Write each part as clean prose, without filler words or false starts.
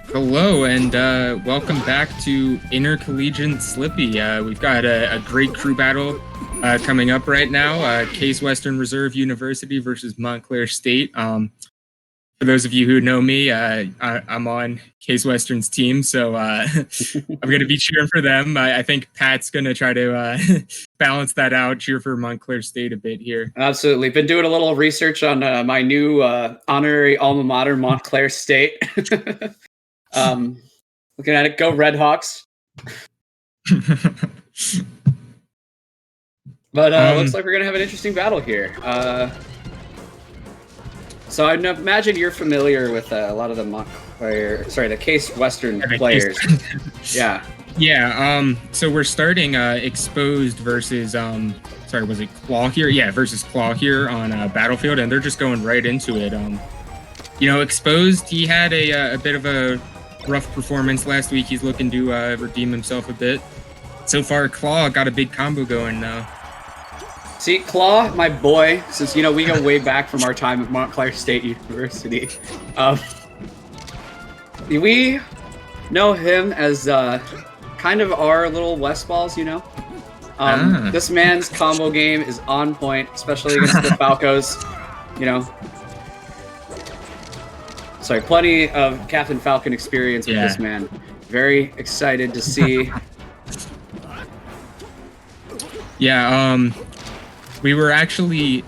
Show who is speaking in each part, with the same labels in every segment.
Speaker 1: Hello and welcome back to Intercollegiate Slippy. We've got a great crew battle coming up right now. Case Western Reserve University versus Montclair State. For those of you who know me, I'm on Case Western's team, so I'm going to be cheering for them. I think Pat's going to try to balance that out, cheer for Montclair State a bit here.
Speaker 2: Absolutely. Been doing a little research on my new honorary alma mater, Montclair State. Looking at it, go Red Hawks. But looks like we're going to have an interesting battle here. So I imagine you're familiar with a lot of the Montclair, the Case Western players. Yeah.
Speaker 1: Yeah, so we're starting Exposed versus, was it Claw here? Yeah, versus Claw here on Battlefield, and they're just going right into it. Exposed, he had a bit of a rough performance last week. He's looking to redeem himself a bit. So far, Claw got a big combo going now.
Speaker 2: See, Claw, my boy, since, we go way back from our time at Montclair State University. We know him as kind of our little West Balls, This man's combo game is on point, especially against the Falcos, Sorry, plenty of Captain Falcon experience with this man. Very excited to see.
Speaker 1: Yeah, we were actually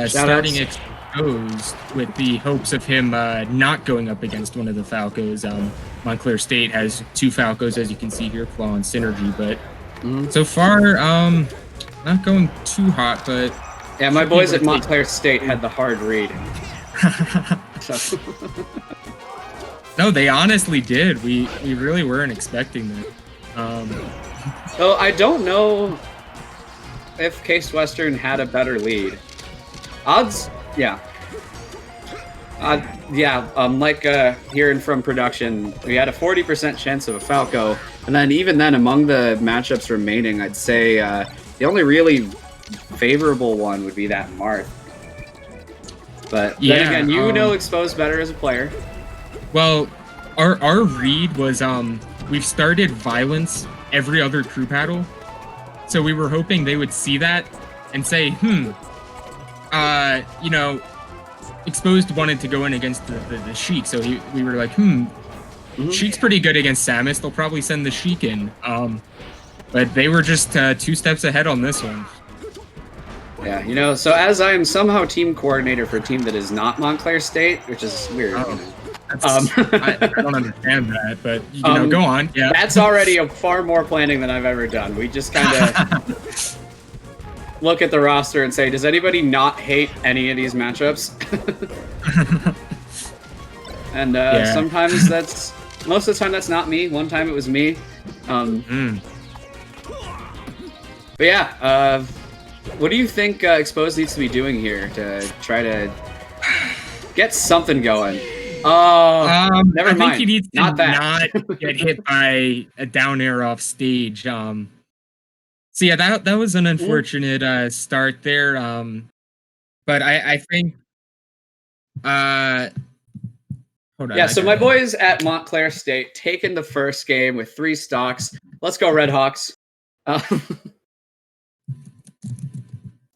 Speaker 1: starting Exposed with the hopes of him not going up against one of the Falcos. Montclair State has two Falcos, as you can see here, Claw and Synergy, but so far, not going too hot, but...
Speaker 2: Yeah, my boys at Montclair State had the hard read.
Speaker 1: No, they honestly did. We really weren't expecting that.
Speaker 2: So I don't know if Case Western had a better lead. Odds, yeah. Hearing from production, we had a 40% chance of a Falco, and then even then, among the matchups remaining, I'd say the only really favorable one would be that Marth. But then again, you know Exposed better as a player.
Speaker 1: Well, our read was we've started Violence every other crew battle, so we were hoping they would see that and say, Exposed wanted to go in against the Sheik, so we were like, Sheik's pretty good against Samus, they'll probably send the Sheik in. But they were just 2 steps ahead on this one.
Speaker 2: Yeah, so as I am somehow team coordinator for a team that is not Montclair State, which is weird.
Speaker 1: I don't understand that, but go on. Yeah,
Speaker 2: that's already far more planning than I've ever done. We just kind of look at the roster and say, does anybody not hate any of these matchups? And sometimes most of the time that's not me. One time it was me. But yeah, what do you think Exposed needs to be doing here to try to get something going? Never mind.
Speaker 1: I think he needs to
Speaker 2: not
Speaker 1: get hit by a down air off stage. So yeah, that was an unfortunate start there. But I think hold on.
Speaker 2: Yeah, so my boys at Montclair State taking the first game with 3 stocks. Let's go Red Hawks.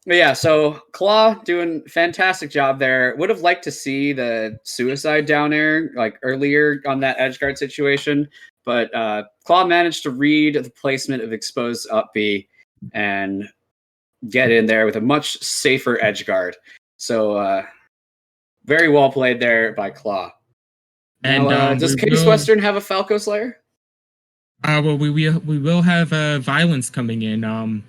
Speaker 2: But yeah, so Claw doing fantastic job there. Would have liked to see the suicide down air like earlier on that edge guard situation, but Claw managed to read the placement of Exposed up B and get in there with a much safer edge guard. So very well played there by Claw. And now, does Case Western have a Falco Slayer?
Speaker 1: Well, we will have Violence coming in.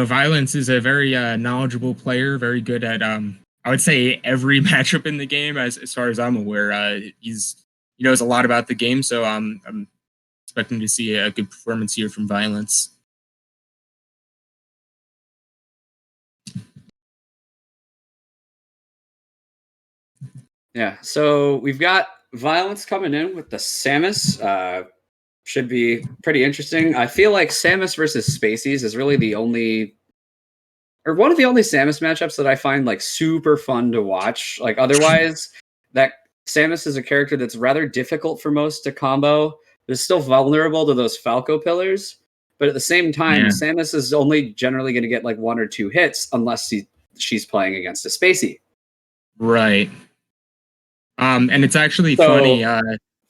Speaker 1: Violence is a very knowledgeable player, very good at I would say every matchup in the game, as far as I'm aware. He knows a lot about the game, so I'm expecting to see a good performance here from Violence.
Speaker 2: Yeah, so we've got Violence coming in with the Samus. Should be pretty interesting. I feel like Samus versus Spaceys is really one of the only Samus matchups that I find like super fun to watch. Like otherwise, that Samus is a character that's rather difficult for most to combo, but is still vulnerable to those Falco pillars. But at the same time,
Speaker 1: Yeah.
Speaker 2: Samus is only generally going to get like 1 or 2 hits unless she's playing against a Spacey.
Speaker 1: Right. And it's actually
Speaker 2: So,
Speaker 1: funny.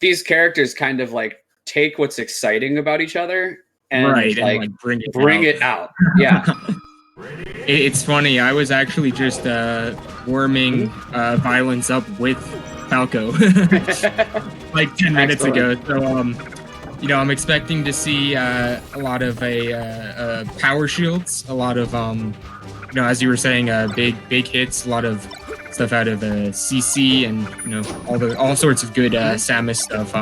Speaker 2: These characters kind of like take what's exciting about each other and
Speaker 1: Right, and
Speaker 2: like
Speaker 1: like bring
Speaker 2: it out. Yeah.
Speaker 1: It's funny. I was actually just warming Violence up with Falco like 10 minutes ago. So I'm expecting to see a lot of power shields, a lot of as you were saying, big hits, a lot of stuff out of CC, and all sorts of good Samus stuff.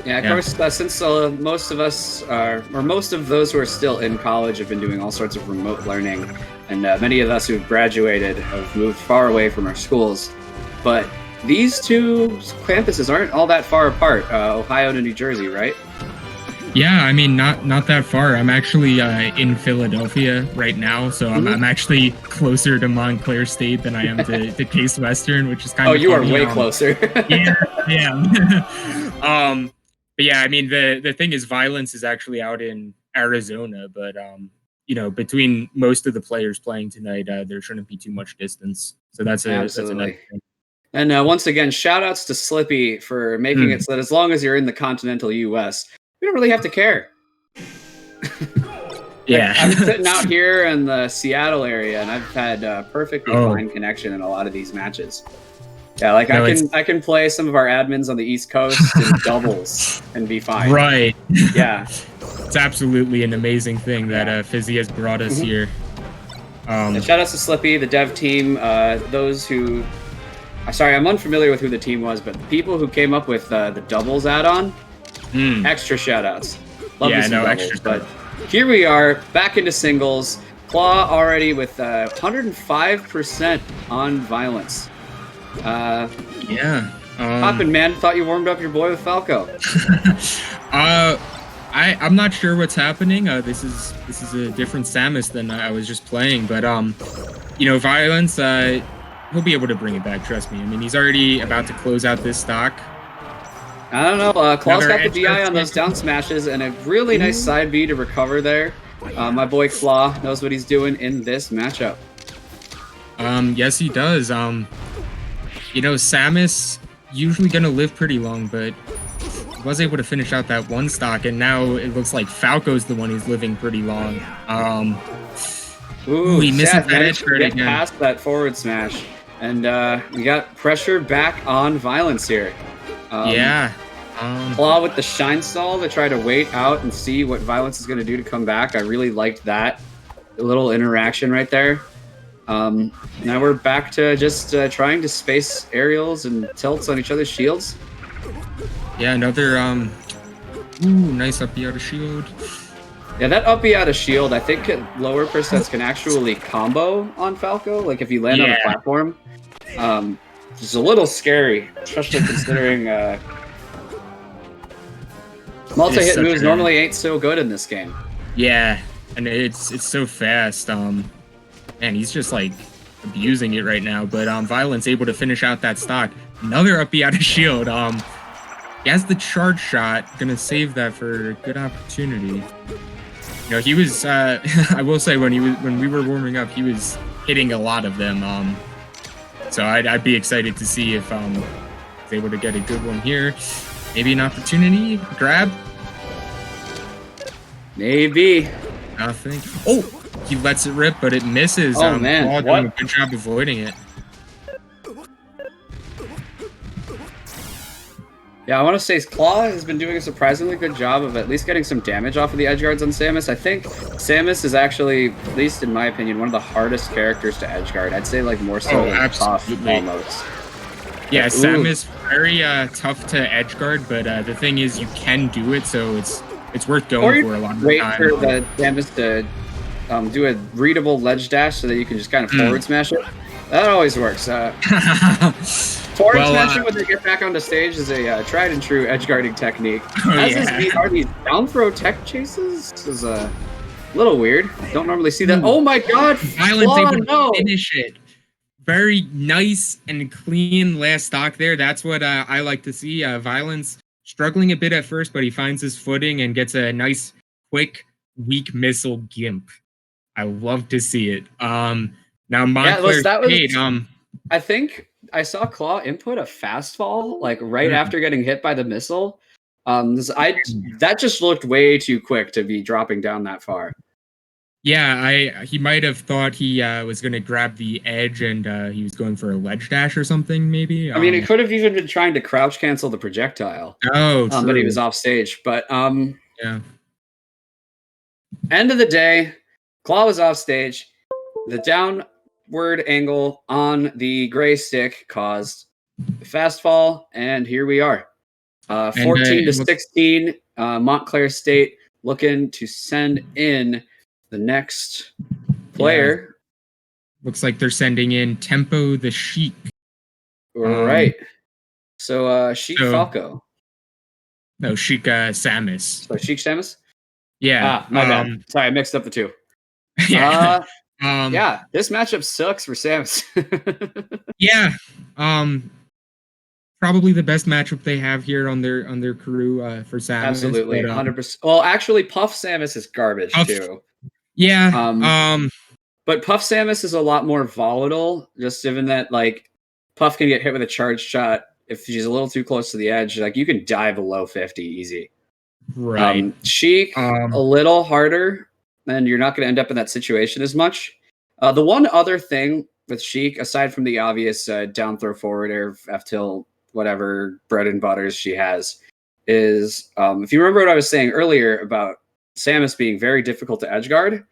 Speaker 2: Yeah, of course, since most of us or most of those who are still in college have been doing all sorts of remote learning, and many of us who've graduated have moved far away from our schools. But these two campuses aren't all that far apart, Ohio to New Jersey, right?
Speaker 1: Yeah, I mean, not that far. I'm actually in Philadelphia right now, so I'm actually closer to Montclair State than I am to Case Western, which is kind of
Speaker 2: you
Speaker 1: funny.
Speaker 2: Are way closer.
Speaker 1: Yeah. But yeah, I mean, the thing is, Violence is actually out in Arizona, but between most of the players playing tonight, there shouldn't be too much distance. So that's a nice thing.
Speaker 2: And once again, shout outs to Slippy for making it so that as long as you're in the continental US, we don't really have to care.
Speaker 1: Yeah.
Speaker 2: I'm sitting out here in the Seattle area, and I've had perfectly fine connection in a lot of these matches. Yeah, like I can play some of our admins on the East Coast in doubles and be fine.
Speaker 1: Right.
Speaker 2: Yeah.
Speaker 1: It's absolutely an amazing thing that Fizzy has brought us here.
Speaker 2: And shout outs to Slippy, the dev team, those who... Sorry, I'm unfamiliar with who the team was, but the people who came up with the doubles add-on, extra shout outs. Love me some doubles, extra. But here we are, back into singles. Claw already with 105% on Violence. Hoppin', man, thought you warmed up your boy with Falco.
Speaker 1: I'm not sure what's happening. This is a different Samus than I was just playing, but Violence, he'll be able to bring it back, trust me. I mean, he's already about to close out this stock.
Speaker 2: I don't know. Claw's got the DI on those down smashes and a really nice side B to recover there. My boy Claw knows what he's doing in this matchup.
Speaker 1: Yes, he does. Samus usually gonna live pretty long, but was able to finish out that one stock, and now it looks like Falco's the one who's living pretty long. He misses that edge guard again.
Speaker 2: Past that forward smash, and we got pressure back on Violence here. Claw with the Shine Stall to try to wait out and see what Violence is going to do to come back. I really liked that little interaction right there. Now we're back to just trying to space aerials and tilts on each other's shields.
Speaker 1: Yeah, another nice up out of shield.
Speaker 2: Yeah, that up out of shield, I think at lower percents can actually combo on Falco. Like if you land on a platform, it's a little scary, especially considering multi-hit moves normally ain't so good in this game.
Speaker 1: Yeah, and it's so fast. Man, he's just like abusing it right now. But Violence able to finish out that stock. Another up out of shield. He has the charge shot, gonna save that for a good opportunity. He was. I will say when we were warming up, he was hitting a lot of them. So I'd be excited to see if he's able to get a good one here. Maybe an opportunity grab.
Speaker 2: Maybe.
Speaker 1: Nothing. Oh, he lets it rip, but it misses.
Speaker 2: Oh man,
Speaker 1: Claw doing a good job avoiding it.
Speaker 2: Yeah, I want to say Claw has been doing a surprisingly good job of at least getting some damage off of the edge guards on Samus. I think Samus is actually, at least in my opinion, one of the hardest characters to edge guard. I'd say like more so than Toph almost.
Speaker 1: Yeah, Samus very tough to edge guard, but the thing is you can do it, so it's worth going for a long time.
Speaker 2: Wait for the Samus to do a readable ledge dash so that you can just kind of forward smash it. That always works. Forward smashing when they get back onto stage is a tried and true edge guarding technique. Are these down throw tech chases? This is a little weird. Don't normally see that. Oh my god!
Speaker 1: Violence able to finish it. very nice and clean last stock there. That's what I like to see. Violence struggling a bit at first, but he finds his footing and gets a nice, quick, weak missile gimp. I love to see it. Now Montclair State.
Speaker 2: I think I saw Claw input a fastfall like right after getting hit by the missile. That just looked way too quick to be dropping down that far.
Speaker 1: Yeah, he might have thought he was going to grab the edge and he was going for a ledge dash or something, maybe.
Speaker 2: I mean, he could have even been trying to crouch cancel the projectile.
Speaker 1: Oh, true.
Speaker 2: But he was off stage. But
Speaker 1: yeah.
Speaker 2: End of the day, Claw was off stage. The downward angle on the gray stick caused fast fall, and here we are. 14 to 16, Montclair State looking to send in the next player.
Speaker 1: Yeah. Looks like they're sending in Tempo the Sheik.
Speaker 2: Right. So Sheik Falco.
Speaker 1: No, Sheik Samus.
Speaker 2: So Sheik Samus?
Speaker 1: Yeah.
Speaker 2: My bad. Sorry, I mixed up the two.
Speaker 1: Yeah.
Speaker 2: Yeah, this matchup sucks for Samus.
Speaker 1: Yeah. Probably the best matchup they have here on their crew for Samus.
Speaker 2: Absolutely, 100%. Well, actually, Puff Samus is garbage too.
Speaker 1: Yeah.
Speaker 2: But Puff Samus is a lot more volatile, just given that like Puff can get hit with a charge shot if she's a little too close to the edge. Like you can die below 50 easy.
Speaker 1: Right.
Speaker 2: Sheik a little harder, and you're not going to end up in that situation as much. The one other thing with Sheik, aside from the obvious down throw forward air F tilt, whatever bread and butters she has, is if you remember what I was saying earlier about Samus being very difficult to edgeguard,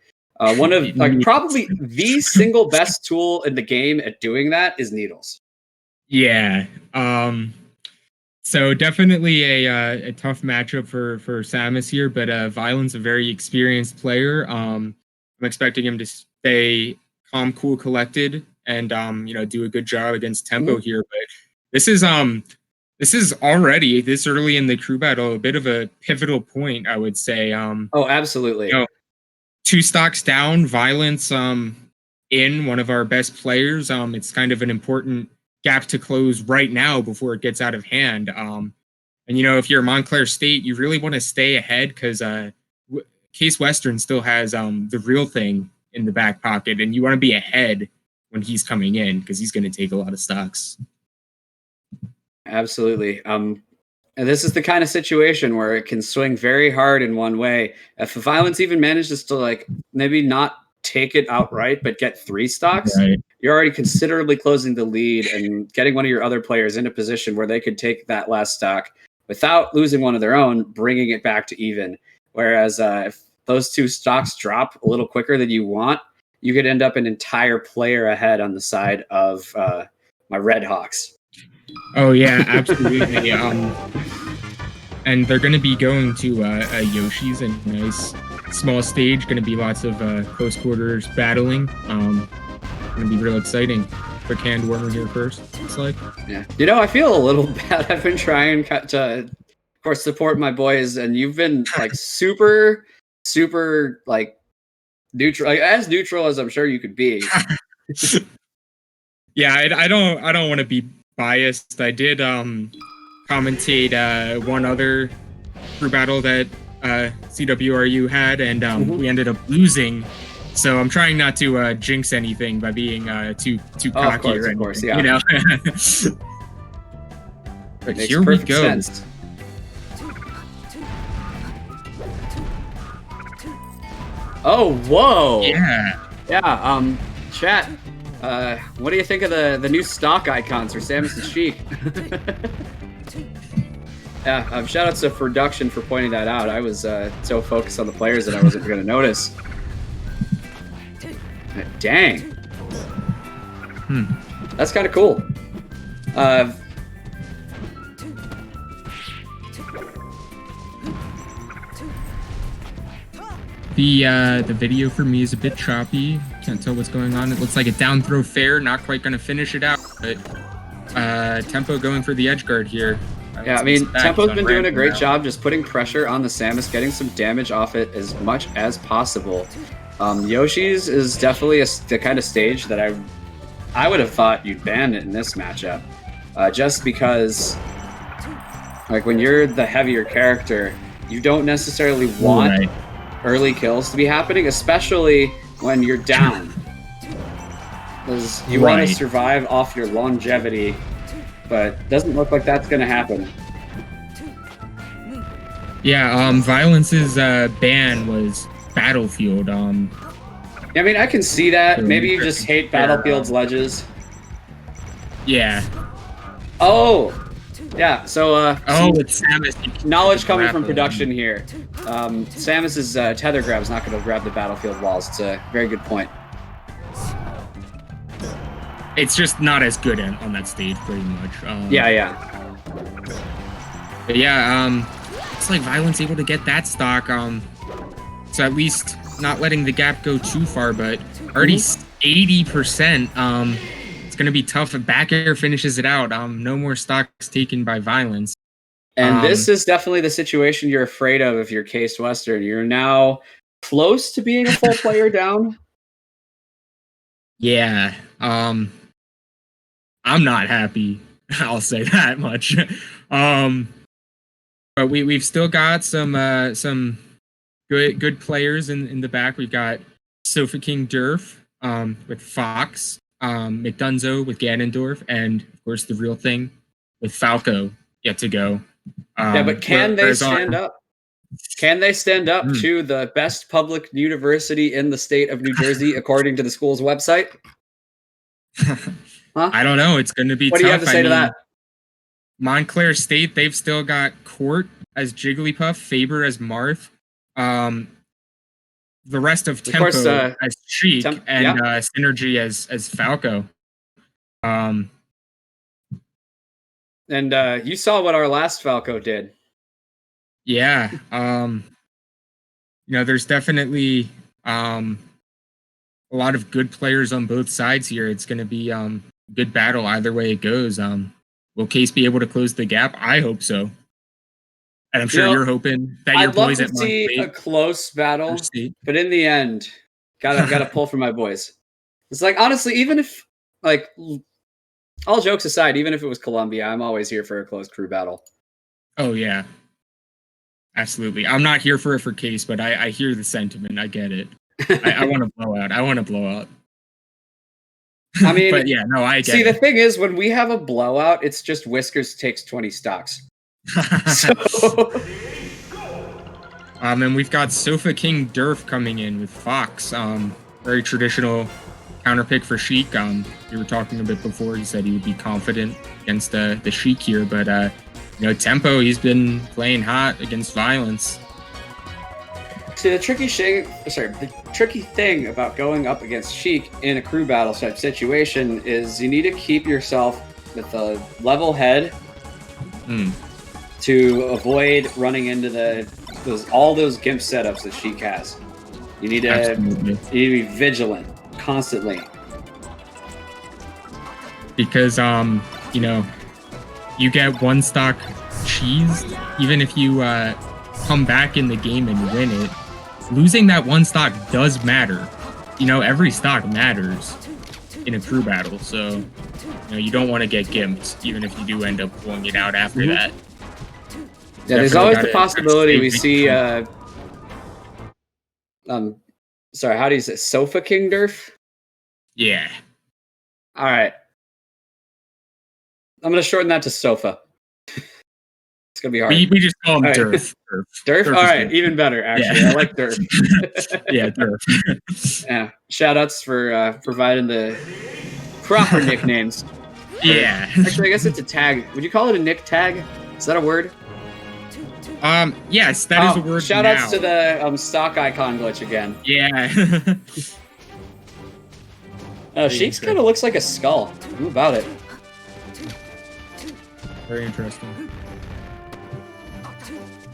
Speaker 2: one of like probably the single best tool in the game at doing that is needles.
Speaker 1: Yeah. So definitely a tough matchup for Samus here, but Violent's a very experienced player. I'm expecting him to stay calm, cool, collected, and do a good job against Tempo here. But this is already this early in the crew battle a bit of a pivotal point, I would say.
Speaker 2: Oh, absolutely.
Speaker 1: 2 stocks down, Violence in one of our best players. It's kind of an important gap to close right now before it gets out of hand. And if you're Montclair State, you really want to stay ahead because Case Western still has the real thing in the back pocket, and you want to be ahead when he's coming in because he's going to take a lot of stocks.
Speaker 2: Absolutely. And this is the kind of situation where it can swing very hard in one way. If Violence even manages to like maybe not take it outright, but get 3 stocks, right, you're already considerably closing the lead and getting one of your other players in a position where they could take that last stock without losing one of their own, bringing it back to even. Whereas if those 2 stocks drop a little quicker than you want, you could end up an entire player ahead on the side of my Red Hawks.
Speaker 1: Oh yeah, absolutely. And they're going to be going to Yoshi's, a nice small stage. Going to be lots of close quarters battling. Going to be real exciting. Quick hand warmer here first. It's like,
Speaker 2: yeah. I feel a little bad. I've been trying to, of course, support my boys, and you've been like super like neutral, like, as neutral as I'm sure you could be.
Speaker 1: Yeah, I don't want to be biased. I did commentate one other crew battle that CWRU had, and we ended up losing. So I'm trying not to jinx anything by being too cocky or anything. Of course, yeah. But here we go. Sense.
Speaker 2: Oh, whoa!
Speaker 1: Yeah.
Speaker 2: Chat. What do you think of the new stock icons for Samus and Sheik? Yeah, shout out to Production for pointing that out. I was so focused on the players that I wasn't going to notice. Dang. That's kind of cool.
Speaker 1: The video for me is a bit choppy. Can't tell what's going on. It looks like a down throw fair. Not quite going to finish it out, but Tempo going for the edge guard here.
Speaker 2: Yeah, I mean, Tempo's been doing a great job just putting pressure on the Samus, getting some damage off it as much as possible. Yoshi's is definitely the kind of stage that I I would have thought you'd ban it in this matchup, just because, like, when you're the heavier character, you don't necessarily want early kills to be happening, especially when you're down, because you want to survive off your longevity, but doesn't look like that's going to happen.
Speaker 1: Yeah, Violence's ban was Battlefield.
Speaker 2: I mean, I can see that. Maybe you just hate Battlefield's ledges.
Speaker 1: Yeah.
Speaker 2: Oh! Yeah, so,
Speaker 1: it's Samus.
Speaker 2: Knowledge coming from production here. Samus's tether grab is not going to grab the Battlefield walls. It's a very good point.
Speaker 1: It's just not as good on that stage, pretty much.
Speaker 2: Yeah.
Speaker 1: But yeah, it's like Violence able to get that stock. So at least not letting the gap go too far, but already 80%. It's going to be tough if back air finishes it out. No more stocks taken by Violence.
Speaker 2: And this is definitely the situation you're afraid of if you're Case Western. You're now close to being a full player down.
Speaker 1: Yeah. I'm not happy. I'll say that much. But we've still got some good players in the back. We've got Sofa King Durf with Fox, McDunzo with Ganondorf, and of course the real thing with Falco yet to go.
Speaker 2: Yeah, but can they stand up? Can they stand up to the best public university in the state of New Jersey, according to the school's website? Huh?
Speaker 1: I don't know. It's going to be
Speaker 2: what
Speaker 1: tough.
Speaker 2: Do you have to say to that?
Speaker 1: Montclair State, they've still got Court as Jigglypuff, Faber as Marth, the rest of Tempo as Sheik, and Synergy as Falco.
Speaker 2: And you saw what our last Falco did.
Speaker 1: Yeah. There's definitely a lot of good players on both sides here. It's going to be good battle either way it goes. Will Case be able to close the gap? I hope so. And I'm sure you're hoping that your boys at Montclair.
Speaker 2: I'd love to see a close battle, but in the end, gotta pull for my boys. It's like, honestly, even if, like, all jokes aside, even if it was Columbia, I'm always here for a close crew battle.
Speaker 1: Oh yeah, absolutely. I'm not here for Case, but I hear the sentiment. I get it. I want to blow out.
Speaker 2: I mean,
Speaker 1: but yeah, no, I get
Speaker 2: see,
Speaker 1: it.
Speaker 2: the thing is, when we have a blowout, it's just Whiskers takes 20 stocks.
Speaker 1: And we've got Sofa King Durf coming in with Fox. Very traditional counter pick for Sheik. We were talking a bit before. He said he would be confident against the Sheik here, but Tempo, he's been playing hot against Violence.
Speaker 2: See, the tricky thing about going up against Sheik in a crew battle type situation is you need to keep yourself with a level head to avoid running into all those gimp setups that Sheik has. You need to be vigilant constantly.
Speaker 1: Because you get one stock cheesed, even if you come back in the game and win it. Losing that one stock does matter. Every stock matters in a crew battle, so you don't want to get gimped, even if you do end up pulling it out after that.
Speaker 2: Yeah, there's always the possibility we see sorry, how do you say Sofa King Durf?
Speaker 1: Yeah.
Speaker 2: All right. I'm gonna shorten that to Sofa. It's gonna be hard.
Speaker 1: We just call him Durf.
Speaker 2: Durf? All right, even better, actually. Yeah. I like Durf.
Speaker 1: Yeah, Durf.
Speaker 2: Yeah. Shout outs for providing the proper nicknames.
Speaker 1: Yeah.
Speaker 2: Actually, I guess it's a tag. Would you call it a nick tag? Is that a word?
Speaker 1: Yes, that is a word.
Speaker 2: Shout outs to the stock icon glitch again.
Speaker 1: Yeah.
Speaker 2: Sheik's kind of looks like a skull. Who about it?
Speaker 1: Very interesting.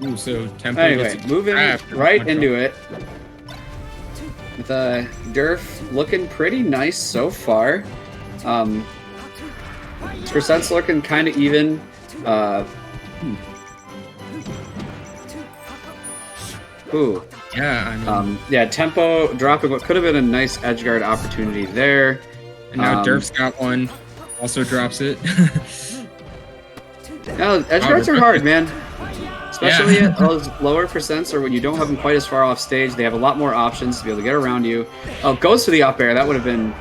Speaker 1: Ooh, so Tempo
Speaker 2: anyway, moving right into it. With Durf looking pretty nice so far. Percent's looking kind of even. Ooh.
Speaker 1: Yeah, I mean...
Speaker 2: Tempo dropping what could have been a nice edgeguard opportunity there.
Speaker 1: And now Durf's got one. Also drops it.
Speaker 2: No, edge guards are hard, man. Especially at those lower percents or when you don't have them quite as far off stage. They have a lot more options to be able to get around you. Oh, goes for the up air. That would have been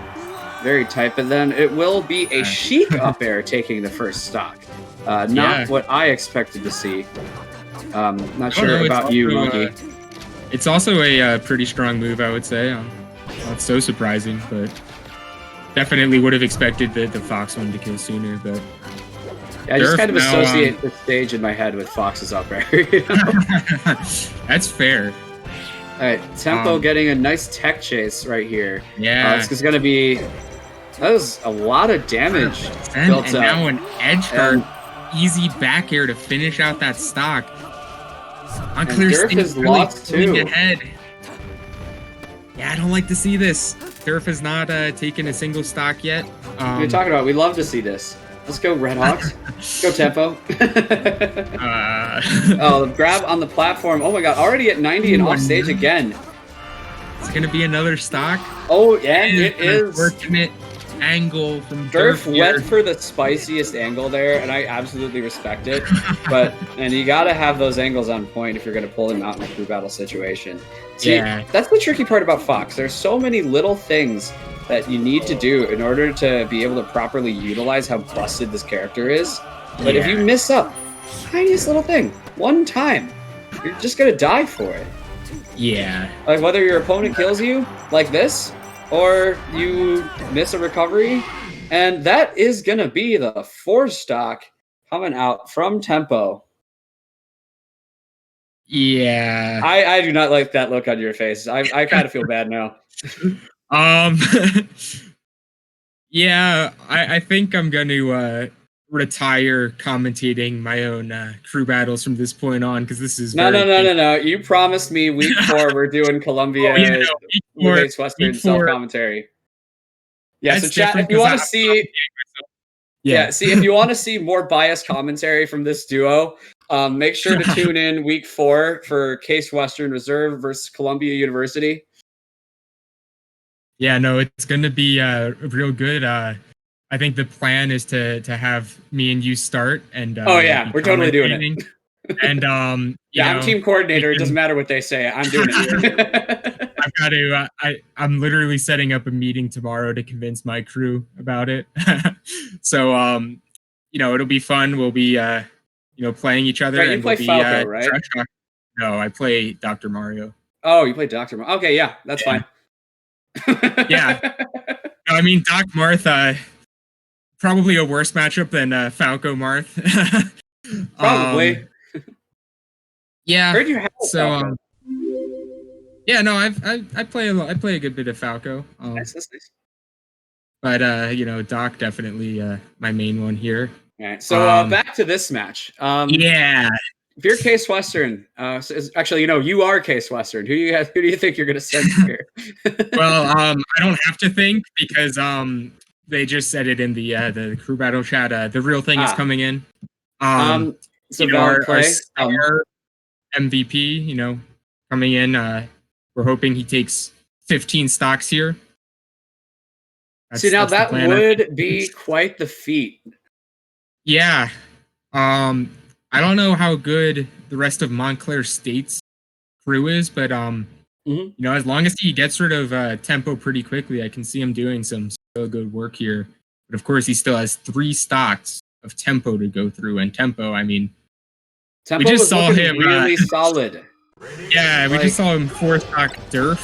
Speaker 2: very tight. But then it will be a chic up air taking the first stock. Not what I expected to see. Not sure about you, Monkey.
Speaker 1: It's also a pretty strong move, I would say. Not so surprising, but definitely would have expected the Fox one to kill sooner. But
Speaker 2: I just kind of associate the stage in my head with Fox's up air. You know?
Speaker 1: That's fair.
Speaker 2: All right, Tempo getting a nice tech chase right here.
Speaker 1: Yeah,
Speaker 2: it's going to be. That was a lot of damage built up.
Speaker 1: Now an edge guard, easy back air to finish out that stock. Montclair
Speaker 2: is lost too.
Speaker 1: Ahead. Yeah, I don't like to see this. Durf has not taken a single stock yet.
Speaker 2: What are you talking about? We love to see this. Let's go, Red Hawks. Go, Tempo. Oh, grab on the platform. Oh my god, already at 90 and off stage again.
Speaker 1: It's going to be another stock.
Speaker 2: Oh, yeah, it is.
Speaker 1: Fortunate angle from
Speaker 2: Durf went for the spiciest angle there, and I absolutely respect it. And you got to have those angles on point if you're going to pull him out in a crew battle situation. See, that's the tricky part about Fox. There's so many little things that you need to do in order to be able to properly utilize how busted this character is. But if you miss up tiniest little thing one time, you're just going to die for it.
Speaker 1: Yeah.
Speaker 2: Like whether your opponent kills you like this, or you miss a recovery, and that is going to be the 4 stock coming out from Tempo.
Speaker 1: Yeah.
Speaker 2: I do not like that look on your face. I kind of feel bad now.
Speaker 1: Yeah, I think I'm going to retire commentating my own crew battles from this point on, because this is
Speaker 2: no. You promised me week 4 we're doing Columbia Western self-commentary. Yeah, so chat, if you want to see... see, if you want to see more biased commentary from this duo, make sure to tune in week 4 for Case Western Reserve versus Columbia University.
Speaker 1: Yeah, no, it's going to be real good. I think the plan is to have me and you start, and
Speaker 2: we're totally doing it.
Speaker 1: And
Speaker 2: I'm team coordinator. It doesn't matter what they say. I'm doing it.
Speaker 1: I've got to. I'm literally setting up a meeting tomorrow to convince my crew about it. So it'll be fun. We'll be playing each other.
Speaker 2: Right, you play Falco, right?
Speaker 1: No, I play Dr. Mario.
Speaker 2: Oh, you play Dr. Mario. Okay, yeah, that's fine.
Speaker 1: Yeah. No, I mean, Doc Marth, probably a worse matchup than Falco Marth.
Speaker 2: Probably.
Speaker 1: Yeah.
Speaker 2: Heard you have
Speaker 1: Falco. I play a good bit of Falco.
Speaker 2: Nice.
Speaker 1: But Doc definitely my main one here.
Speaker 2: All right. So back to this match. If you're Case Western, actually, you are Case Western. Who do you think you're going to send here?
Speaker 1: Well, I don't have to think, because they just said it in the crew battle chat. The real thing is coming in.
Speaker 2: So our
Speaker 1: star MVP, coming in. We're hoping he takes 15 stocks here.
Speaker 2: Now that would be quite the feat.
Speaker 1: Yeah. I don't know how good the rest of Montclair State's crew is, but as long as he gets rid of Tempo pretty quickly, I can see him doing some so good work here. But of course, he still has 3 stocks of Tempo to go through, and Tempo, we just saw him
Speaker 2: really solid.
Speaker 1: Yeah, we just saw him 4 stock Durf,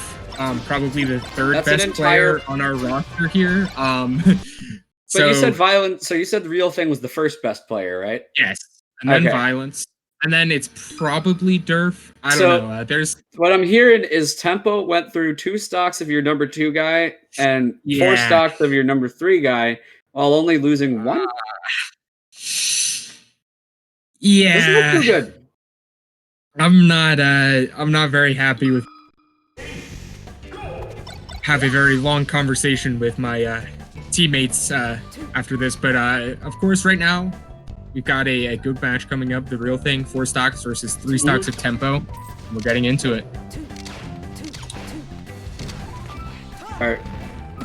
Speaker 1: probably the 3rd best player on our roster here.
Speaker 2: But you said Violent, so you said the real thing was the 1st best player, right?
Speaker 1: Yes. And then Violence. And then it's probably Durf. I don't know. There's
Speaker 2: what I'm hearing is Tempo went through 2 stocks of your number 2 guy and 4 stocks of your number 3 guy, while only losing 1.
Speaker 1: Yeah.
Speaker 2: Doesn't look too good.
Speaker 1: I'm not very happy with have a very long conversation with my teammates after this, but of course right now we've got a good match coming up. The real thing, 4 stocks versus 3 stocks of Tempo. We're getting into it.
Speaker 2: All right.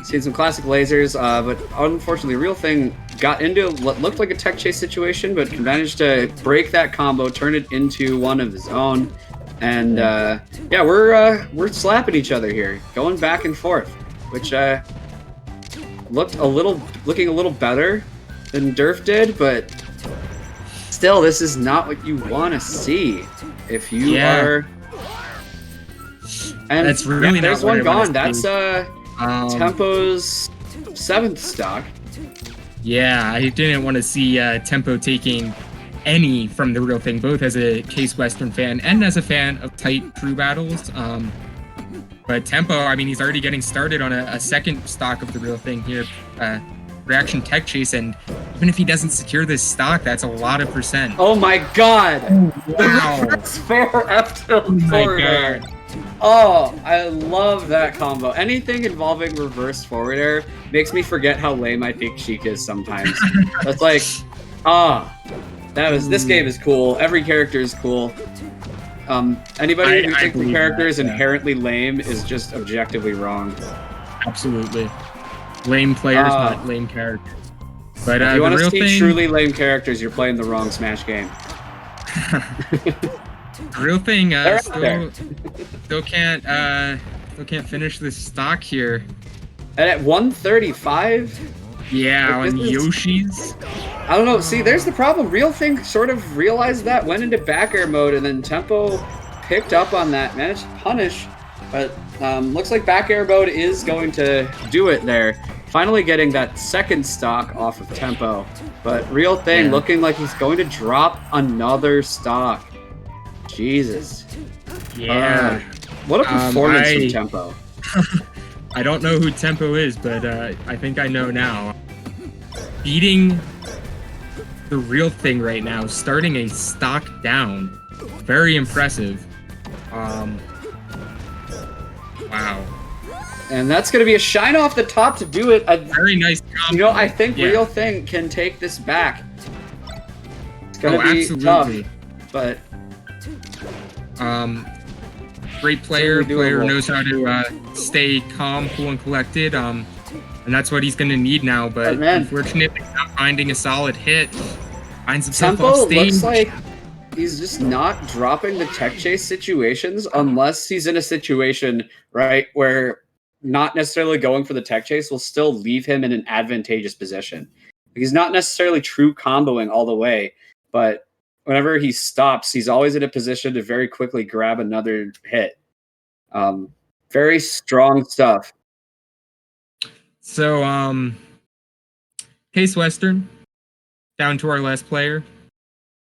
Speaker 2: Seen some classic lasers, but unfortunately, Real Thing got into what looked like a tech chase situation, but managed to break that combo, turn it into one of his own. And yeah, we're slapping each other here, going back and forth, which looking a little better than Durf did, but still, this is not what you want to see. If you are, and
Speaker 1: that's really
Speaker 2: there's
Speaker 1: not
Speaker 2: one gone. That's
Speaker 1: see.
Speaker 2: Tempo's 7th stock.
Speaker 1: Yeah, I didn't want to see Tempo taking any from the Real Thing, both as a Case Western fan and as a fan of tight crew battles. But Tempo, I mean, he's already getting started on a second stock of the Real Thing here. Reaction Tech Chase, and even if he doesn't secure this stock, that's a lot of percent.
Speaker 2: Oh my god!
Speaker 1: Wow!
Speaker 2: That's fair F tilt forward air.
Speaker 1: God.
Speaker 2: Oh, I love that combo. Anything involving reverse forward air makes me forget how lame I think Sheik is sometimes. That's like, this game is cool. Every character is cool. Anybody who thinks the character is inherently lame is just objectively wrong.
Speaker 1: Absolutely. Lame players, not lame characters. But
Speaker 2: if you want to see truly lame characters, you're playing the wrong Smash game.
Speaker 1: Real Thing still can't finish this stock here.
Speaker 2: And at 135?
Speaker 1: Yeah, on Yoshi's.
Speaker 2: I don't know. See, there's the problem. Real Thing sort of realized that, went into back air mode, and then Tempo picked up on that, managed to punish. But looks like back air mode is going to do it there. Finally getting that second stock off of Tempo. But Real Thing looking like he's going to drop another stock. Jesus.
Speaker 1: Yeah.
Speaker 2: What a performance from Tempo.
Speaker 1: I don't know who Tempo is, but I think I know now. Beating the Real Thing right now, starting a stock down. Very impressive. Wow.
Speaker 2: And that's going to be a shine off the top to do it.
Speaker 1: Very nice combo.
Speaker 2: You know, I think Real Thing can take this back. It's going to be tough, but...
Speaker 1: great player who knows how to stay calm, cool, and collected. And that's what he's going to need now. But unfortunately, not finding a solid hit. Finds himself off stage.
Speaker 2: Looks like he's just not dropping the tech chase situations unless he's in a situation, right, where not necessarily going for the tech chase will still leave him in an advantageous position. He's not necessarily true comboing all the way, but whenever he stops, he's always in a position to very quickly grab another hit. Very strong stuff.
Speaker 1: So, Case Western, down to our last player.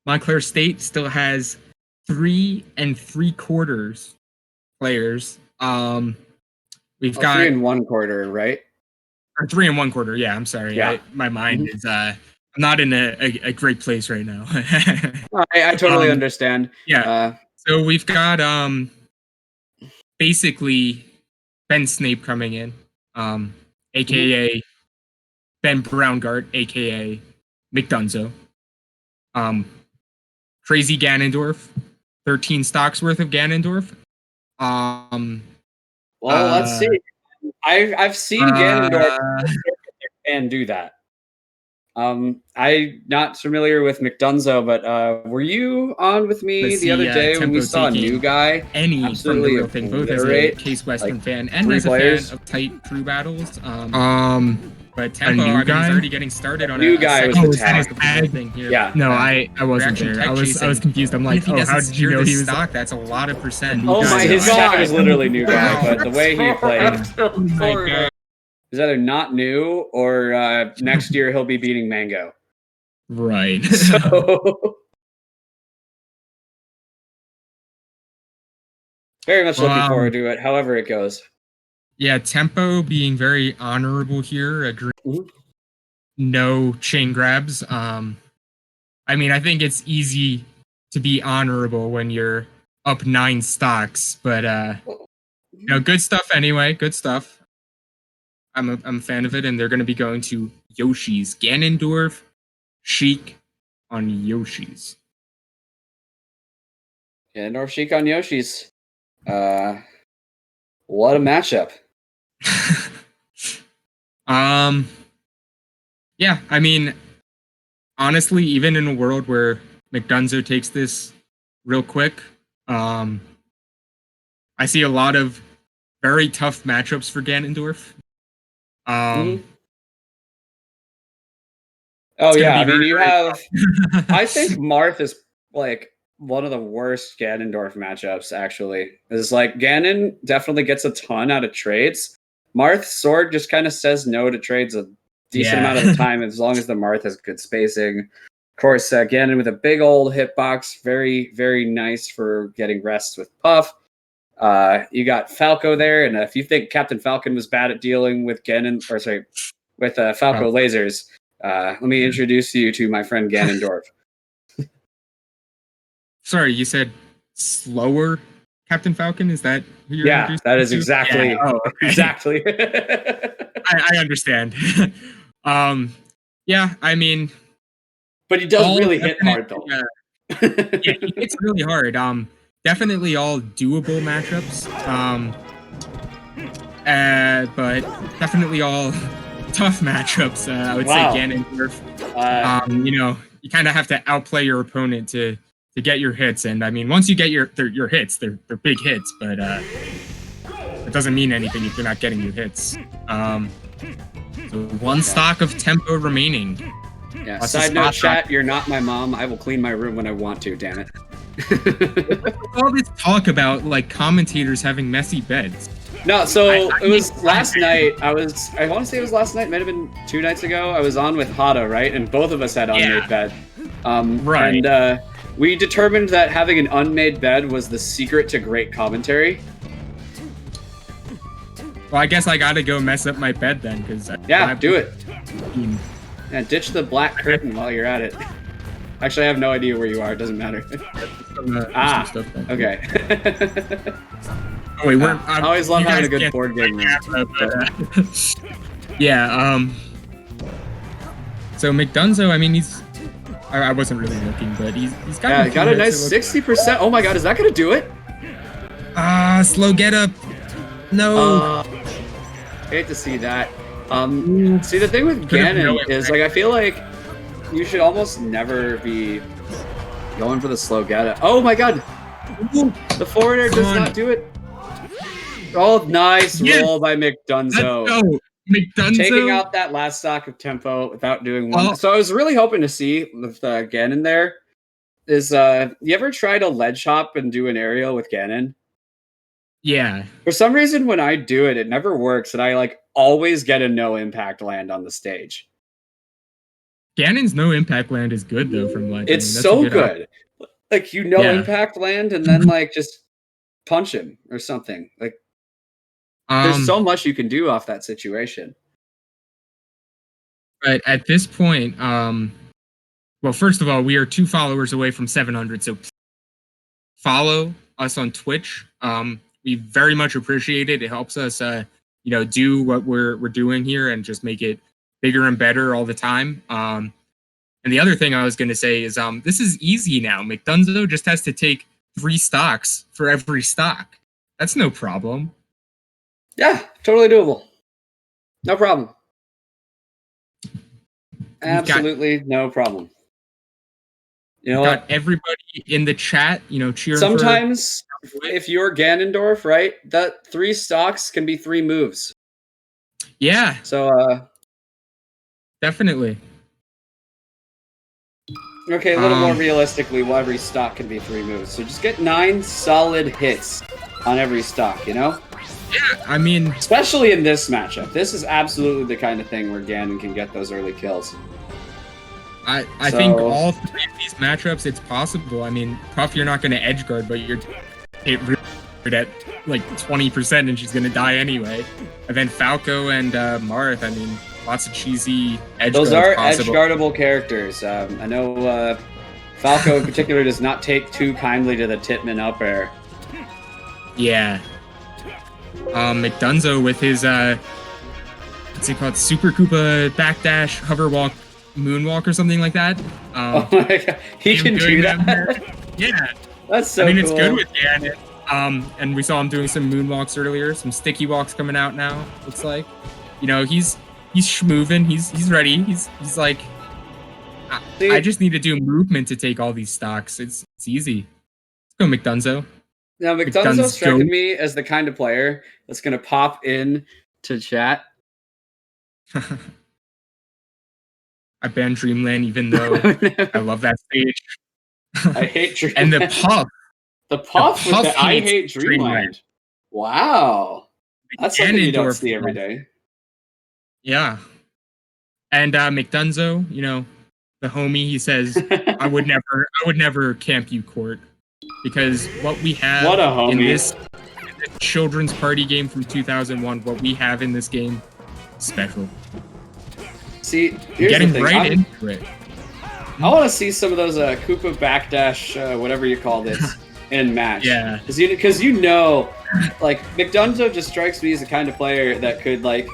Speaker 1: Montclair State still has 3 3/4 players. We've got
Speaker 2: 3 1/4, right?
Speaker 1: Or 3 1/4. Yeah, I'm sorry.
Speaker 2: Yeah.
Speaker 1: My mind is I'm not in a great place right now.
Speaker 2: I totally understand.
Speaker 1: Yeah. So we've got basically Ben Snape coming in, aka Ben Brownguard, aka McDunzo. Crazy Ganondorf, 13 stocks worth of Ganondorf.
Speaker 2: Well, let's see. I've seen Ganondorf and do that. I'm not familiar with McDunzo, but were you on with me the other day when we saw a new guy?
Speaker 1: Any from the Real Thing, both as a Case Western fan and as a fan of tight crew battles. But Tempo, I mean, he's already getting started on
Speaker 2: new guy was the tag
Speaker 1: thing here.
Speaker 2: Yeah.
Speaker 3: No, I wasn't there. I was confused. I'm like, how did you know he was
Speaker 1: stock? That's a lot of percent.
Speaker 2: Oh my, his stock was literally new guy, but the way he played. Is either not new or next year he'll be beating Mango.
Speaker 1: Right.
Speaker 2: So very much looking forward to it, however it goes.
Speaker 1: Yeah, Tempo being very honorable here. No chain grabs. I mean, I think it's easy to be honorable when you're up 9 stocks, but good stuff anyway. Good stuff. I'm a fan of it, and they're going to be going to Yoshi's. Ganondorf, Sheik on Yoshi's.
Speaker 2: Ganondorf, Sheik on Yoshi's. What a matchup.
Speaker 1: Yeah, I mean, honestly, even in a world where McDunzo takes this real quick, I see a lot of very tough matchups for Ganondorf.
Speaker 2: Oh yeah, I mean, you have. I think Marth is like one of the worst Ganondorf matchups. Actually, is like Ganon definitely gets a ton out of trades. Marth's sword just kind of says no to trades a decent amount of the time, as long as the Marth has good spacing. Of course, Ganon with a big old hitbox, very very nice for getting rests with Puff. You got Falco there, and if you think Captain Falcon was bad at dealing with Ganon, or sorry, with Falco lasers. Let me introduce you to my friend Ganondorf.
Speaker 1: Sorry, you said slower Captain Falcon? Is that who you're
Speaker 2: introducing? That is exactly. Yeah. Oh, okay. Exactly.
Speaker 1: I understand. Yeah, I mean,
Speaker 2: but he does really hit hard though.
Speaker 1: Yeah, he hits really hard. Definitely all doable matchups. But definitely all tough matchups. I would say Ganondorf. You know, you kind of have to outplay your opponent to get your hits, and I mean, once you get your hits, they're big hits, but it doesn't mean anything if you're not getting your hits. So one stock of tempo remaining.
Speaker 2: Yeah. Side note, chat. You're not my mom. I will clean my room when I want to. Damn it.
Speaker 1: All this talk about like commentators having messy beds.
Speaker 2: No, so it was last night. I want to say it was last night. Might have been 2 nights ago. I was on with Hada, right? And both of us had unmade bed. Right. And we determined that having an unmade bed was the secret to great commentary.
Speaker 1: Well, I guess I gotta go mess up my bed then, because
Speaker 2: do it. Yeah, ditch the black curtain while you're at it. Actually, I have no idea where you are. It doesn't matter. Okay.
Speaker 1: Oh, wait,
Speaker 2: I always love having a good board game.
Speaker 1: Yeah. So McDunzo, I mean, I wasn't really looking, but he's got
Speaker 2: got a nice 60%. Oh my god, is that gonna do it?
Speaker 1: Slow get up. No.
Speaker 2: Hate to see that. See, the thing with Ganon is like I feel like you should almost never be going for the slow get up. Oh my god, the forwarder does not do it. Oh, nice roll by McDunzo.
Speaker 1: McDunzo
Speaker 2: taking out that last stock of tempo without doing one. So I was really hoping to see with Ganon there. Is you ever try to ledge hop and do an aerial with Ganon?
Speaker 1: Yeah.
Speaker 2: For some reason, when I do it, it never works, and I like always get a no impact land on the stage.
Speaker 1: Ganon's no impact land is good though from ledge.
Speaker 2: It's so good. Like impact land and then like just punch him or something. Like there's so much you can do off that situation.
Speaker 1: But at this point, well, first of all, we are 2 followers away from 700, so follow us on Twitch. We very much appreciate it. It helps us, do what we're doing here and just make it bigger and better all the time. And the other thing I was going to say is this is easy now. McDunzo just has to take 3 stocks for every stock. That's no problem.
Speaker 2: Yeah, totally doable. No problem. Absolutely no problem. You know
Speaker 1: got everybody in the chat, cheering.
Speaker 2: Sometimes if you're Ganondorf, right, that 3 stocks can be 3 moves.
Speaker 1: Yeah.
Speaker 2: So
Speaker 1: definitely.
Speaker 2: Okay, a little more realistically, well, every stock can be 3 moves. So just get 9 solid hits on every stock,
Speaker 1: Yeah, I mean,
Speaker 2: especially in this matchup. This is absolutely the kind of thing where Ganon can get those early kills.
Speaker 1: I think all 3 of these matchups, it's possible. I mean, Puff, you're not going to edge guard, but you're hit at like 20% and she's going to die anyway. And then Falco and Marth, I mean, lots of cheesy edge guards.
Speaker 2: Those are edge guardable characters. I know Falco in particular does not take too kindly to the Titman up air.
Speaker 1: Yeah. McDunzo with his what's it called? Super Koopa backdash, hover walk, moonwalk or something like that.
Speaker 2: Oh my god. He can do that.
Speaker 1: Yeah.
Speaker 2: That's so cool.
Speaker 1: I mean, it's good with Ganon. And we saw him doing some moonwalks earlier, some sticky walks coming out now, looks like. He's he's schmoving. He's ready. He's like, I just need to do movement to take all these stocks. It's easy. Let's go McDunzo.
Speaker 2: Now McDunzo striking me as the kind of player that's gonna pop in to chat.
Speaker 1: I banned Dreamland, even though I love that stage.
Speaker 2: I hate Dreamland.
Speaker 1: And the puff.
Speaker 2: The puff with the I hate Dreamland. Wow. That's something you don't see every day.
Speaker 1: Yeah. And McDunzo, you know, the homie, he says, I would never camp you, Court. Because what we have in this children's party game from 2001, what we have in this game, special.
Speaker 2: See, here's
Speaker 1: getting
Speaker 2: the thing.
Speaker 1: right into it.
Speaker 2: I want to see some of those Koopa backdash, whatever you called it, in match.
Speaker 1: Yeah.
Speaker 2: Because you know, like, McDunzo just strikes me as the kind of player that could, like,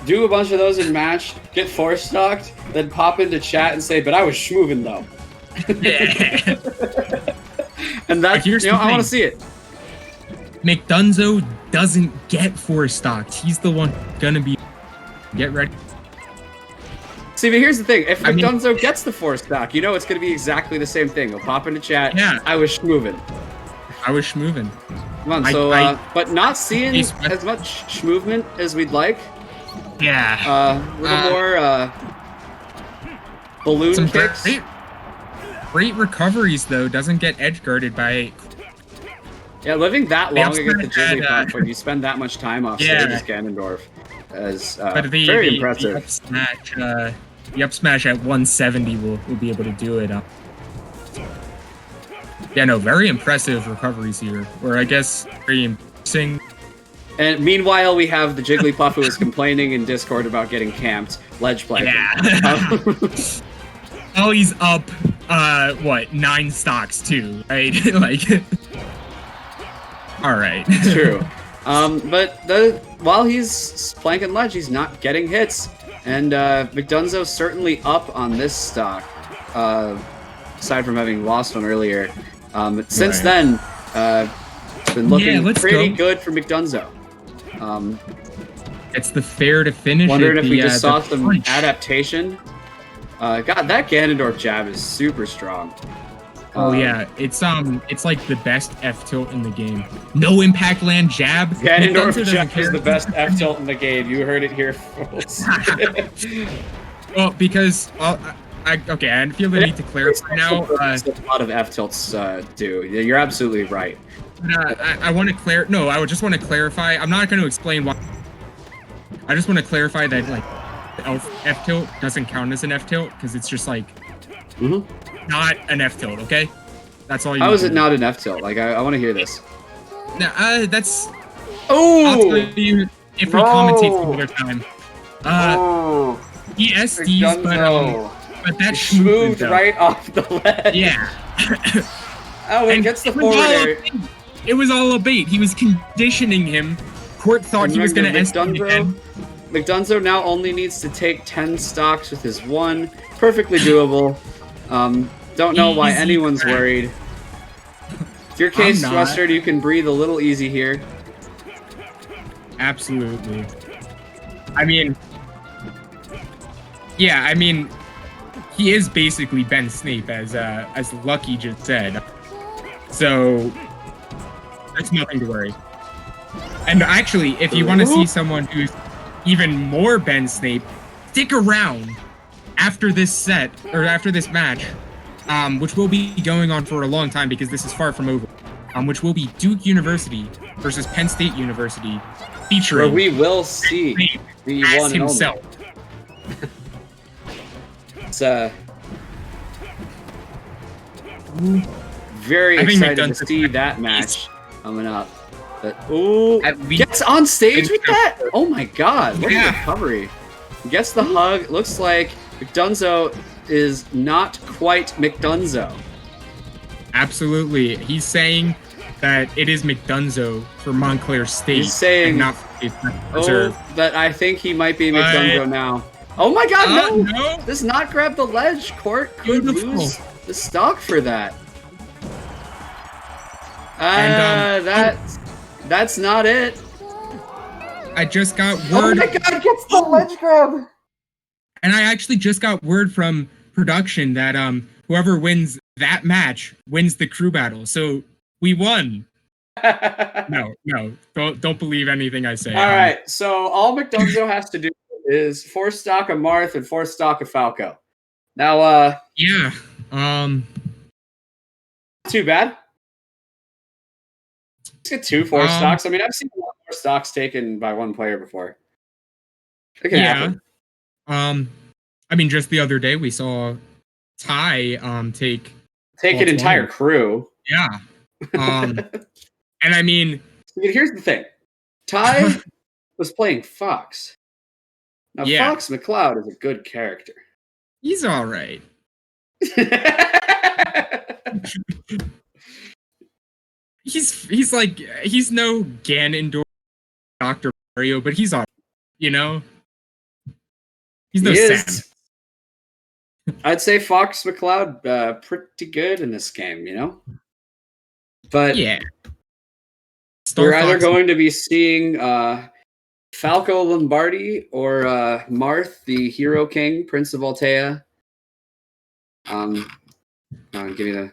Speaker 2: do a bunch of those in match, get force stocked, then pop into chat and say, but I was schmoving though.
Speaker 1: Yeah.
Speaker 2: And that's, you know, I want to see it.
Speaker 1: McDunzo doesn't get force stocked. He's the one gonna be. Get ready.
Speaker 2: See, but here's the thing. If McDunzo gets the force stock, you know it's going to be exactly the same thing. He'll pop into chat. Yeah. I was schmoving.
Speaker 1: I was schmoving.
Speaker 2: Come on, but not seeing as much schmovement as we'd like.
Speaker 1: Yeah.
Speaker 2: A little more balloon kicks.
Speaker 1: Great recoveries, though. Doesn't get edge guarded by...
Speaker 2: Yeah, living that long against the Jigglypuff when you spend that much time off stage as Ganondorf is very impressive.
Speaker 1: The up smash at 170 will be able to do it. Yeah, no, very impressive recoveries here. Or I guess very impressive.
Speaker 2: And meanwhile, we have the Jigglypuff who is complaining in Discord about getting camped. Ledge play.
Speaker 1: Yeah. Oh, he's up, 9 stocks too, right? Like, all right.
Speaker 2: True. But while he's planking ledge, he's not getting hits. And McDunzo's certainly up on this stock, aside from having lost one earlier. Since then, it's been looking pretty good for McDunzo.
Speaker 1: It's the fair to finish.
Speaker 2: Wondering if we just saw some adaptation. God, that Ganondorf jab is super strong.
Speaker 1: Oh yeah, it's like the best F tilt in the game. No impact land jab.
Speaker 2: Ganondorf jab is the best F tilt in the game. You heard it here, folks.
Speaker 1: Well, because I feel the need to clarify now.
Speaker 2: A lot of F tilts do. You're absolutely right.
Speaker 1: I want to No, I would just want to clarify. I'm not going to explain why. I just want to clarify that like the F tilt doesn't count as an F tilt because it's just like not an F tilt. Okay, that's all.
Speaker 2: How is it not an F tilt? Like I want to hear this.
Speaker 1: No, that's.
Speaker 2: Oh.
Speaker 1: I'll tell you if we commentate some other time. He SDs, but that
Speaker 2: moved right off the ledge.
Speaker 1: Yeah.
Speaker 2: Oh, and gets the forward air.
Speaker 1: It was all a bait. He was conditioning him. Court thought he was going to SD again.
Speaker 2: McDunzo now only needs to take 10 stocks with his 1. Perfectly doable. Don't know why anyone's worried. If you're Case Western, you can breathe a little easy here.
Speaker 1: Absolutely. I mean... Yeah, I mean... He is basically Ben Snape, as Lucky just said. So... There's nothing to worry. And actually, if you want to see someone who's even more Ben Snape, stick around after this set, or after this match, which will be going on for a long time because this is far from over, which will be Duke University versus Penn State University, featuring...
Speaker 2: Where we will see the one and
Speaker 1: himself.
Speaker 2: It's, very excited to see that match coming up. But, gets on stage with that? Oh my god, what a recovery. Gets the hug. Looks like McDunzo is not quite McDunzo.
Speaker 1: Absolutely. He's saying that it is McDunzo for Montclair State.
Speaker 2: He's saying,
Speaker 1: and not Reserve.
Speaker 2: That I think he might be McDunzo now. Oh my god, no! Does not grab the ledge. Court could lose the stock for that. That's not it.
Speaker 1: I just got word.
Speaker 2: Oh my god, gets the ledge grab.
Speaker 1: And I actually just got word from production that whoever wins that match wins the crew battle. So we won. No, don't believe anything I say.
Speaker 2: All right, so all McDonzo has to do is 4 stock of Marth and 4 stock of Falco. Now,
Speaker 1: yeah,
Speaker 2: too bad. Let's get 2 4 stocks. I mean, I've seen a lot more stocks taken by one player before. It can happen.
Speaker 1: I mean, just the other day we saw Ty take
Speaker 2: an entire crew.
Speaker 1: Yeah. And I mean,
Speaker 2: here's the thing. Ty was playing Fox. Now, Fox McCloud is a good character.
Speaker 1: He's all right. he's like, he's no Ganondorf, Dr. Mario, but he's all right, you know? He's no Sam.
Speaker 2: I'd say Fox McCloud pretty good in this game, you know? But
Speaker 1: yeah.
Speaker 2: We're either going to be seeing Falco Lombardi or Marth, the Hero King, Prince of Altea. Give me the.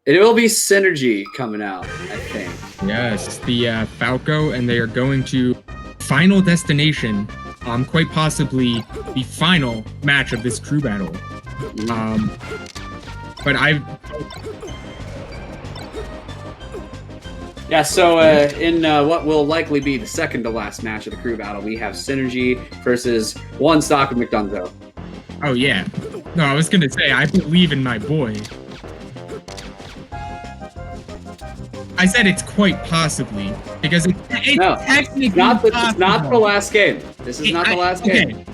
Speaker 2: It will be Synergy coming out, I think.
Speaker 1: Yes, the Falco, and they are going to Final Destination. Quite possibly the final match of this crew battle. But
Speaker 2: Yeah, so in what will likely be the second to last match of the crew battle, we have Synergy versus 1 stock of McDonzo.
Speaker 1: Oh, yeah. No, I was going to say, I believe in my boy. I said it's quite possibly, because it's technically
Speaker 2: it's not the last game. This is not the last game.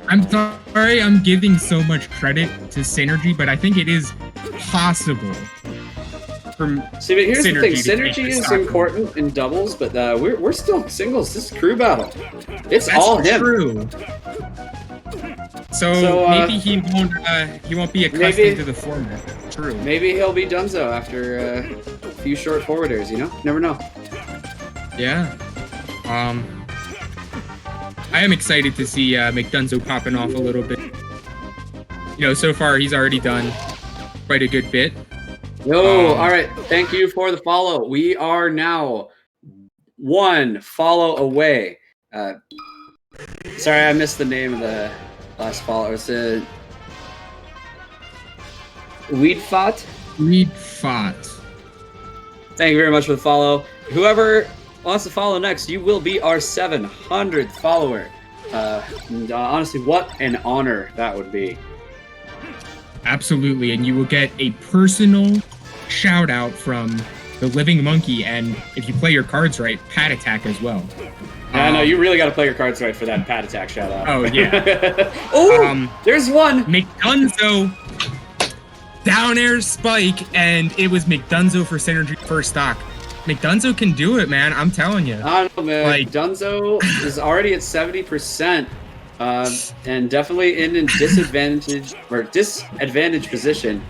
Speaker 1: I'm sorry I'm giving so much credit to Synergy, but I think it is possible.
Speaker 2: See, but here's the thing. Synergy is important in doubles, but we're still singles. This is crew battle. That's all him.
Speaker 1: True. So maybe he won't be accustomed to the format. True.
Speaker 2: Maybe he'll be Dunzo after a few short forwarders. You know, never know.
Speaker 1: Yeah. I am excited to see McDunzo popping off a little bit. You know, so far he's already done quite a good bit.
Speaker 2: Yo, all right. Thank you for the follow. We are now 1 follow away. Sorry, I missed the name of the last follower. It's Weedfot. Thank you very much for the follow. Whoever wants to follow next, you will be our 700th follower. Honestly, what an honor that would be.
Speaker 1: Absolutely, and you will get a personal shout out from the Living Monkey, and if you play your cards right, Pat Attack as well.
Speaker 2: No, you really got to play your cards right for that Pat Attack shout out.
Speaker 1: Oh yeah.
Speaker 2: There's one.
Speaker 1: McDunzo down air spike, and it was McDunzo for Synergy first stock. McDunzo can do it, man. I'm telling you.
Speaker 2: I don't know, man. Like, Dunzo is already at 70%. And definitely in a disadvantage position.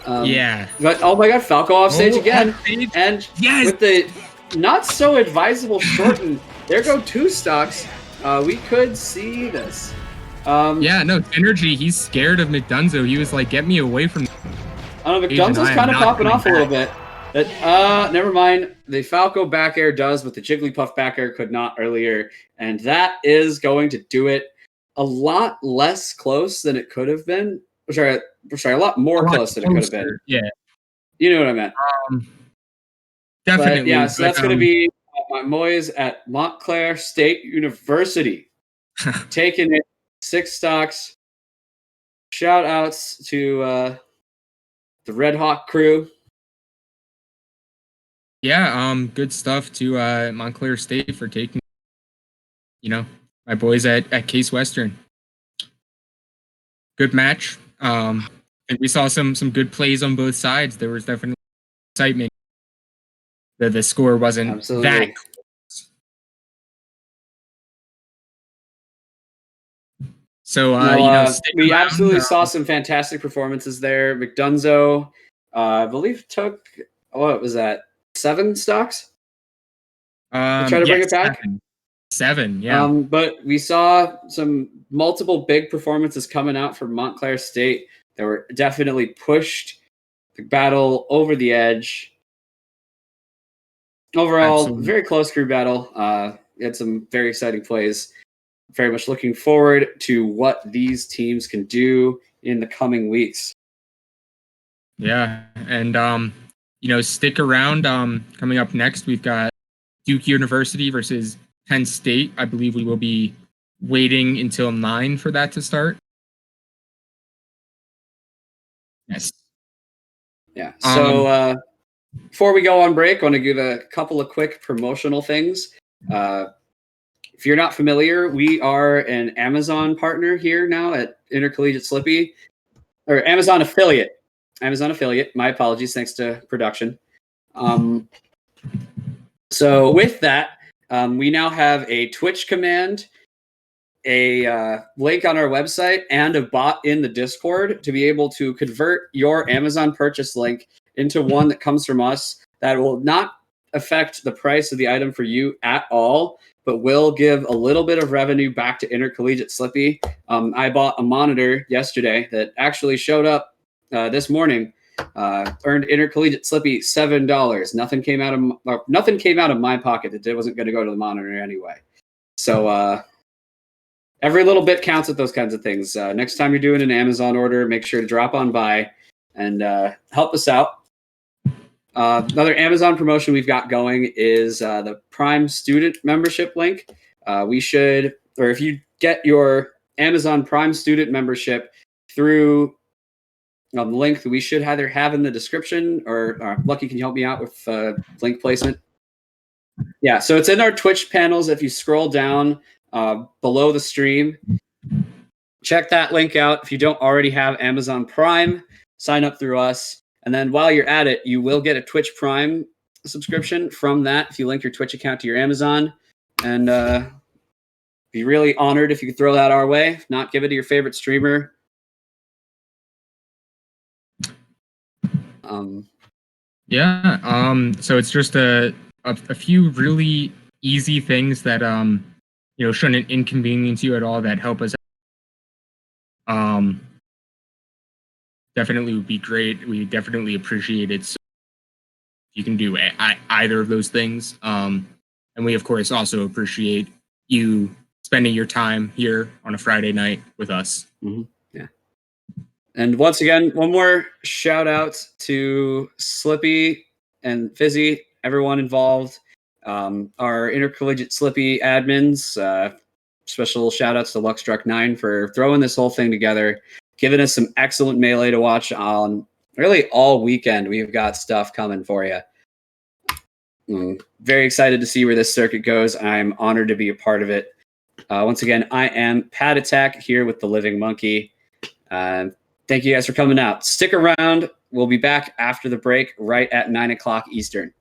Speaker 1: Yeah.
Speaker 2: But oh my god, Falco off stage again. And with the not so advisable shorten, there go 2 stocks. We could see this.
Speaker 1: Yeah, no, Synergy, he's scared of McDunzo. He was like, get me away from
Speaker 2: I don't know, McDunzo's kind of popping off a little bit. Never mind. The Falco back air does, but the Jigglypuff back air could not earlier. And that is going to do it. A lot less close than it could have been. Sorry, a lot more close than it could have been.
Speaker 1: Yeah.
Speaker 2: You know what I meant.
Speaker 1: Definitely.
Speaker 2: But, yeah, so that's going to be my boys at Montclair State University. Taking it 6 stocks. Shout outs to the Red Hawk crew.
Speaker 1: Yeah, good stuff to Montclair State for taking, my boys at Case Western. Good match. And we saw some good plays on both sides. There was definitely excitement. The score wasn't that close. So
Speaker 2: we absolutely saw some fantastic performances there. McDunzo, I believe, took what was that? 7 stocks? Try to bring it back.
Speaker 1: 7, yeah.
Speaker 2: But we saw some multiple big performances coming out from Montclair State that were definitely pushed the battle over the edge. Overall,
Speaker 1: Absolutely.
Speaker 2: very close crew battle. Had some very exciting plays. Very much looking forward to what these teams can do in the coming weeks.
Speaker 1: Yeah, and stick around. Coming up next, we've got Duke University versus Penn State. I believe we will be waiting until 9 for that to start. Yes.
Speaker 2: Yeah. So before we go on break, I want to give a couple of quick promotional things. If you're not familiar, we are an Amazon partner here now at Intercollegiate Slippy, or Amazon affiliate. Amazon affiliate. My apologies. Thanks to production. So with that, we now have a Twitch command, a link on our website, and a bot in the Discord to be able to convert your Amazon purchase link into one that comes from us that will not affect the price of the item for you at all, but will give a little bit of revenue back to Intercollegiate Slippy. I bought a monitor yesterday that actually showed up this morning. Earned Intercollegiate Slippy $7. Nothing came out of my pocket. It wasn't going to go to the monitor anyway. So every little bit counts with those kinds of things. Next time you're doing an Amazon order, make sure to drop on by and help us out. Another Amazon promotion we've got going is the Prime Student membership link. If you get your Amazon Prime Student membership through the link that we should either have in the description, or Lucky, can you help me out with link placement? Yeah, so it's in our Twitch panels. If you scroll down below the stream, check that link out. If you don't already have Amazon Prime, sign up through us. And then while you're at it, you will get a Twitch Prime subscription from that if you link your Twitch account to your Amazon. And be really honored if you could throw that our way. If not, give it to your favorite streamer.
Speaker 1: So it's just a few really easy things that shouldn't inconvenience you at all, that help us definitely would be great. We definitely appreciate it. So you can do either of those things. And we, of course, also appreciate you spending your time here on a Friday night with us.
Speaker 2: Mm-hmm. Yeah. And once again, one more shout out to Slippy and Fizzy, everyone involved, our Intercollegiate Slippy admins. Special shout outs to Luckstruck9 for throwing this whole thing together, giving us some excellent Melee to watch on really all weekend. We've got stuff coming for you. Very excited to see where this circuit goes. I'm honored to be a part of it. Once again, I am Pat Attack here with the Living Monkey. Thank you guys for coming out. Stick around. We'll be back after the break right at 9 o'clock Eastern.